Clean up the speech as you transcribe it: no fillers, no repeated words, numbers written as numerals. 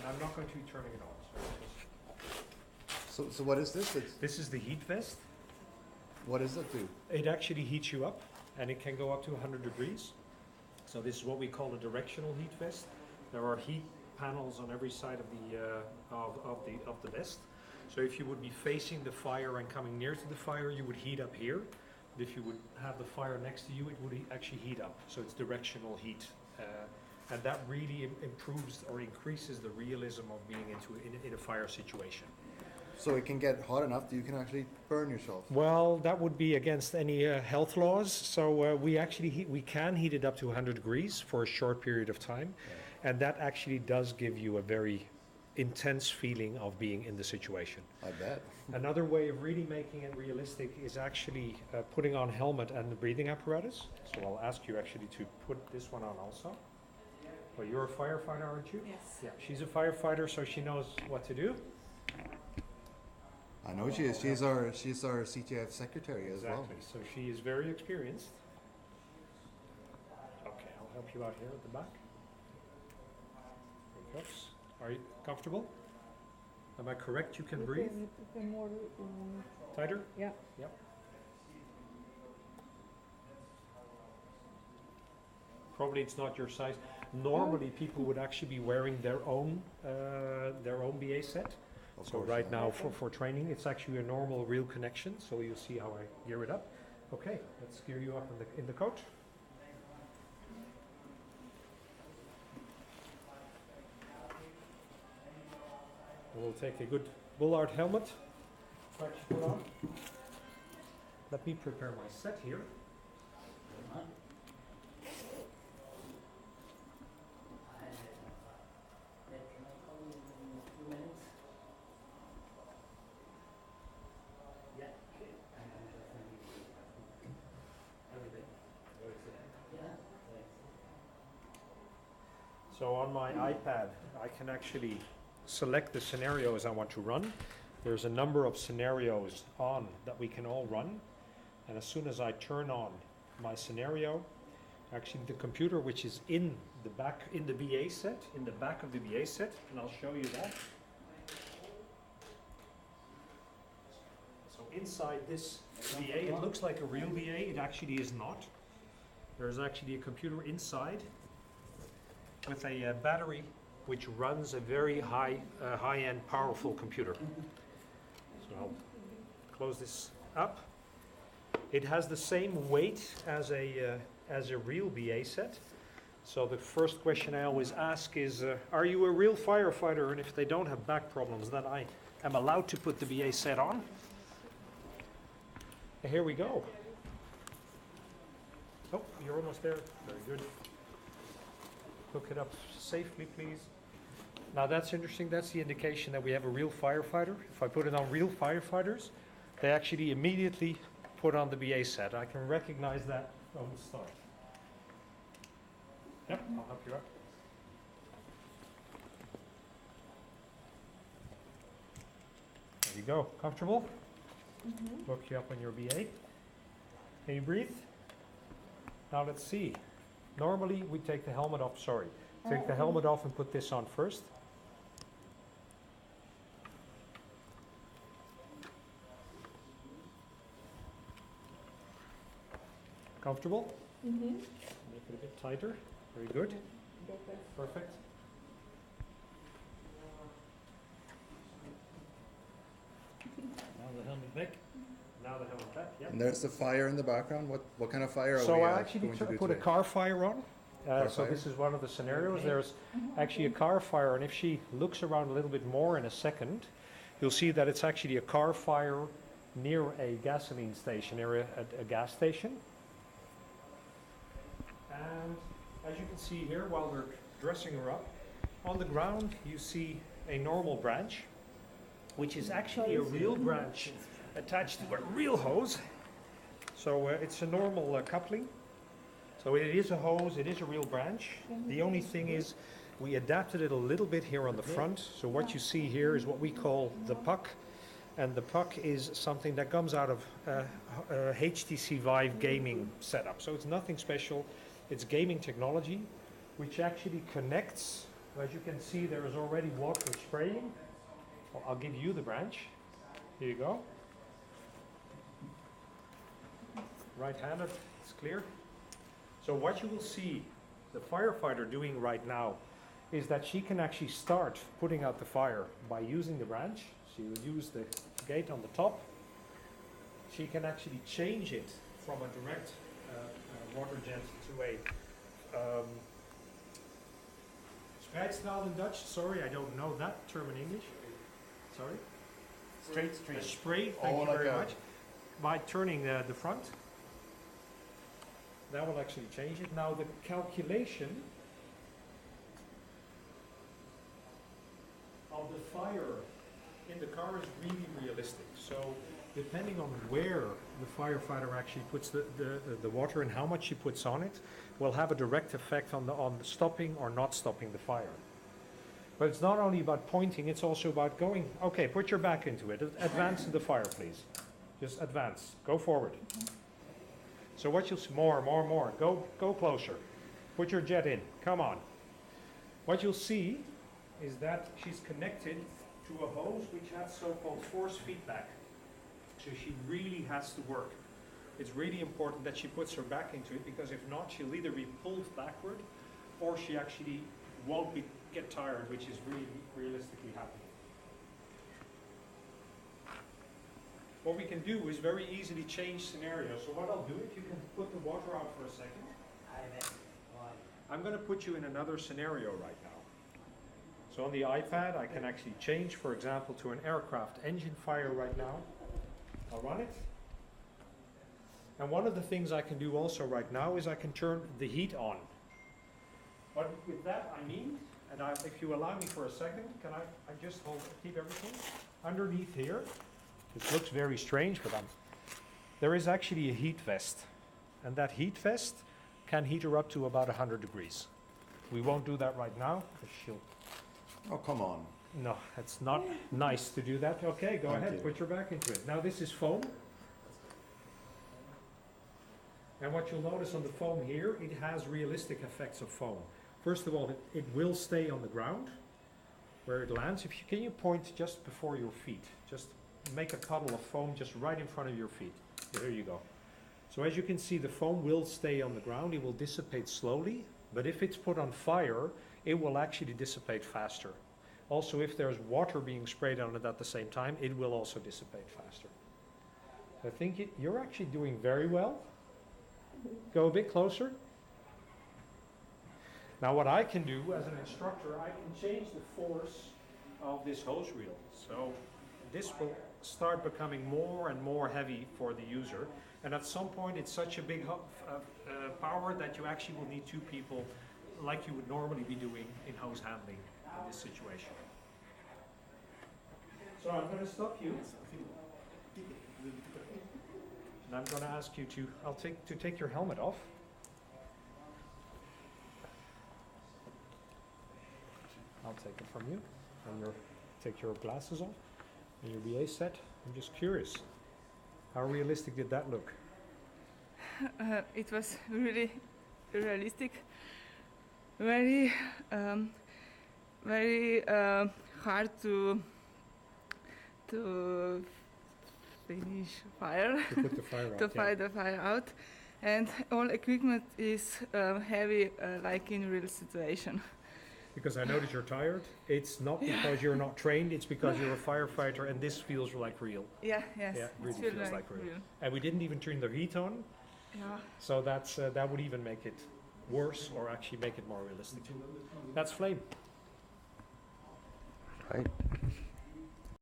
I'm not going to be turning it on. So what is this? This is the heat vest. What does it do? It actually heats you up, and it can go up to 100 degrees. So this is what we call a directional heat vest. There are heat panels on every side of the vest. So if you would be facing the fire and coming near to the fire, you would heat up here. But if you would have the fire next to you, it would actually heat up. So it's directional heat. And that really improves or increases the realism of being in a fire situation. So it can get hot enough that you can actually burn yourself? Well, that would be against any health laws. So we actually we can heat it up to 100 degrees for a short period of time. Yeah. And that actually does give you a very intense feeling of being in the situation. I bet. Another way of really making it realistic is actually putting on helmet and the breathing apparatus. So I'll ask you actually to put this one on also. Well, you're a firefighter, aren't you? Yes. Yeah, she's a firefighter, so she knows what to do. I know she is. She's our CTIF secretary as well. Exactly. So she is very experienced. Okay, I'll help you out here at the back. Oops. Are you comfortable? Am I correct? You can breathe? More, tighter? Yeah. Yep. Probably it's not your size. Normally people would actually be wearing their own BA set. So right now for training, it's actually a normal real connection. So you'll see how I gear it up. Okay, let's gear you up in the coat. We'll take a good bullard helmet. Put on. Let me prepare my set here. So on my iPad, I can actually select the scenarios I want to run. There's a number of scenarios on that we can all run. And as soon as I turn on my scenario, actually the computer, which is in the back, in the BA set, in the back of the BA set, and I'll show you that. So inside this BA, it looks like a real BA, it actually is not. There's actually a computer inside with a battery which runs a very high-end powerful computer. So I'll close this up. It has the same weight as a real BA set. So the first question I always ask is, are you a real firefighter? And if they don't have back problems, then I am allowed to put the BA set on. And here we go. Oh, you're almost there. Very good. Hook it up safely, please. Now that's interesting. That's the indication that we have a real firefighter. If I put it on real firefighters, they actually immediately put on the BA set. I can recognize that from the start. Yep, I'll help you out. There you go. Comfortable? Mm-hmm. Hook you up on your BA. Can you breathe? Now let's see. Normally we take the helmet off, take the helmet off and put this on first. Comfortable? Mm-hmm. Make it a bit tighter. Very good. Perfect. Now the helmet back. Now the helmet back. Yep. And there's the fire in the background. What kind of fire are we So I actually going to do put today? a car fire on. So this is one of the scenarios. There's actually a car fire, and if she looks around a little bit more in a second, you'll see that it's actually a car fire near a gasoline station, near a gas station. And as you can see here, while we're dressing her up, on the ground you see a normal branch, which is actually a real branch attached to a real hose. So it's a normal coupling. So it is a hose, it is a real branch. The only thing is we adapted it a little bit here on the front. So what you see here is what we call the puck. And the puck is something that comes out of HTC Vive gaming setup. So it's nothing special. It's gaming technology, which actually connects As you can see, there is already water spraying. Well, I'll give you the branch. Here you go. Right-handed, it's clear. So what you will see the firefighter doing right now is that she can actually start putting out the fire by using the branch. She will use the gate on the top. She can actually change it from a direct water jet to a spreidstraal in Dutch. Sorry, I don't know that term in English. Sorry? Straight stream. A spray, thank you very much. By turning the front. That will actually change it. Now the calculation of the fire in the car is really realistic. So depending on where the firefighter actually puts the water and how much she puts on it will have a direct effect on the stopping or not stopping the fire. But it's not only about pointing, it's also about going, okay, put your back into it. Advance to the fire, please. Just advance. Go forward. So what you'll see, more. Go closer. Put your jet in. Come on. What you'll see is that she's connected to a hose which has so-called force feedback. So she really has to work. It's really important that she puts her back into it, because if not, she'll either be pulled backward or she actually won't get tired, which is really realistically happening. What we can do is very easily change scenarios. So what I'll do, if you can put the water out for a second. I'm going to put you in another scenario right now. So on the iPad, I can actually change, for example, to an aircraft engine fire right now. I'll run it. And one of the things I can do also right now is I can turn the heat on. But with that I mean, and if you allow me for a second, can I just keep everything? Underneath here, it looks very strange, but there is actually a heat vest. And that heat vest can heat her up to about 100 degrees. We won't do that right now, because she'll... Oh, come on. No, it's not nice to do that. Okay, go ahead, put your back into it. Now this is foam. And what you'll notice on the foam here, it has realistic effects of foam. First of all, it will stay on the ground where it lands. Can you point just before your feet? Just make a puddle of foam just right in front of your feet. There you go. So as you can see, the foam will stay on the ground. It will dissipate slowly, but if it's put on fire, it will actually dissipate faster. Also, if there's water being sprayed on it at the same time, it will also dissipate faster. I think you're actually doing very well. Go a bit closer. Now what I can do as an instructor, I can change the force of this hose reel. So this will start becoming more and more heavy for the user. And at some point it's such a big power that you actually will need two people like you would normally be doing in hose handling in this situation. So I'm going to stop you. And I'm going to ask you to take your helmet off. I'll take it from you. And take your glasses off and your BA set. I'm just curious, how realistic did that look? It was really realistic. Very hard to finish fire. To put the fire out. To fight the fire out, and all equipment is heavy, like in real situation. Because I notice you're tired. It's not because you're not trained. It's because you're a firefighter, and this feels like real. Yeah. Yes. Yeah, it really feels like real. And we didn't even turn the heat on. Yeah. So that would even make it worse, or actually make it more realistic. That's FLAIM. Right.